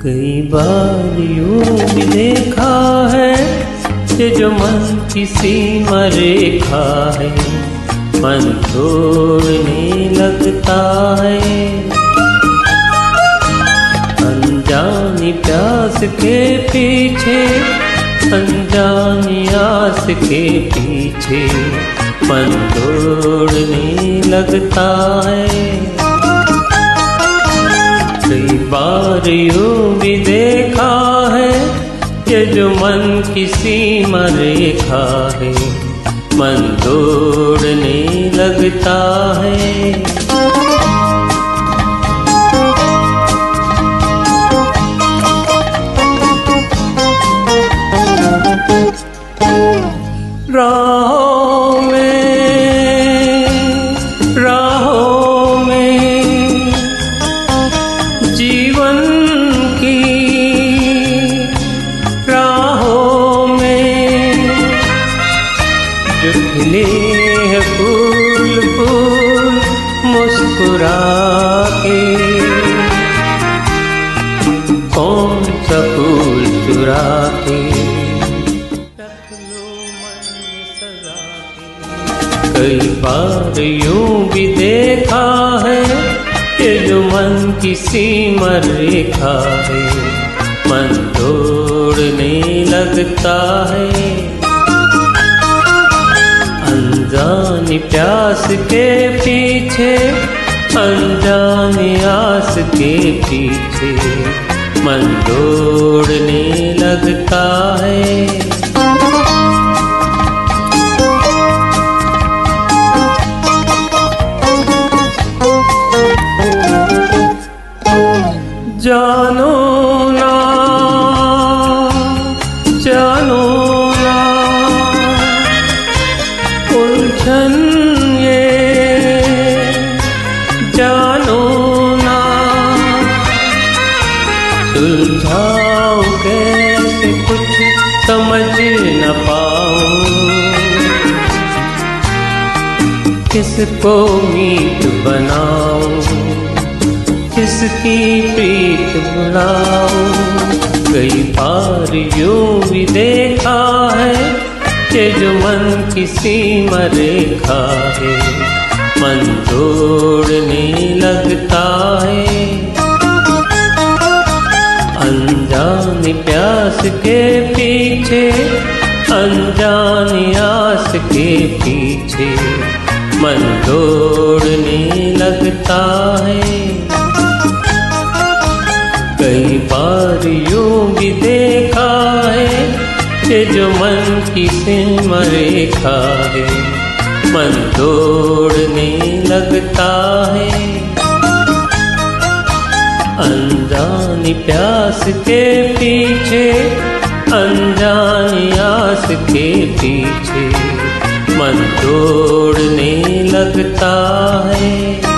कई बार यूं भी देखा है कि जो मन की सीमा रेखा है मन तोड़ने लगता है। अनजानी प्यास के पीछे अनजानी आस के पीछे मन तोड़ने लगता है। कई बार यूं भी देखा है कि जो मन की सीमा रेखा है मन तोड़ने लगता है। राहों में जीवन की राहों में जो खिले हैं फूल फूल मुस्कुरा के कौन सा फूल चुरा के रख लो मन में सजा के। कई बार यूं भी देखा है कि जो मन की सीमा रेखा है मन तोड़ने लगता है। अनजानी प्यास के पीछे अनजानी आस के पीछे मन तोड़ने लगता है। जानो ना जानो ना उलझन ये जानो ना सुलझाओ कैसे कुछ समझ न पाऊं। किसको मीत बनाऊं किसकी प्रीत बुलाऊं। कई बार यूं भी देखा है कि जो मन की सीमा रेखा है मन तोड़ने लगता है। अनजानी प्यास के पीछे अनजानी आस के पीछे मन तोड़ने लगता है। कई बार यूं भी देखा है कि जो मन की सीमा रेखा है मन तोड़ने लगता है। अनजानी प्यास के पीछे अनजानी आस के पीछे मन तोड़ने लगता है।